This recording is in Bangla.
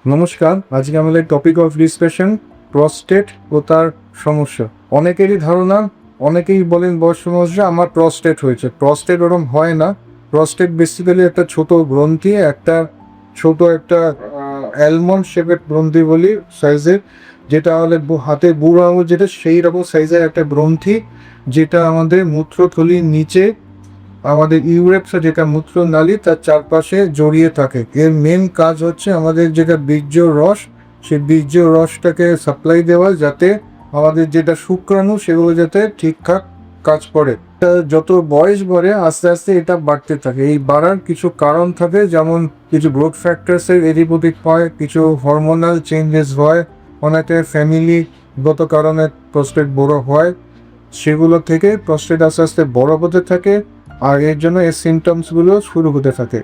নমস্কার, আজকে আমাদের টপিক অফ ডিসকাশন প্রস্টেট ও তার সমস্যা। অনেকেরই ধারণা, অনেকেই বলেন বয়স সমস্যা আমার প্রস্টেট হয়েছে। প্রস্টেট ওরম হয় না। প্রস্টেট বেসিক্যালি একটা ছোট গ্রন্থি, একটা অ্যালমন্ড শেপের গ্রন্থি বলি সাইজের, যেটা আমাদের হাতে বুড়ো আঙুল যেটা সেই রকম সাইজের একটা গ্রন্থি, যেটা আমাদের মূত্রথলির নিচে আমাদের ইউরেপসা যেটা মূত্রনালী তার চারপাশে জড়িয়ে থাকে। এর মেন কাজ হচ্ছে আমাদের যেটা বীর্য রস, সেই বীর্য রসটাকে সাপ্লাই দেওয়া, যাতে আমাদের যেটা শুক্রাণু সেগুলো যাতে ঠিকঠাক কাজ করে। যত বয়স বাড়ে আস্তে আস্তে এটা বাড়তে থাকে। এই বাড়ার কিছু কারণ থাকে, যেমন কিছু গ্রোথ ফ্যাক্টরসের এদিক হয়, কিছু হরমোনাল চেঞ্জেস হয়, অনেকে ফ্যামিলিগত কারণে প্রস্টেট বড় হয়, সেগুলো থেকে প্রস্টেট আস্তে আস্তে বড় হতে থাকে, আর এর জন্য এই সিমটমসগুলো শুরু হতে থাকে।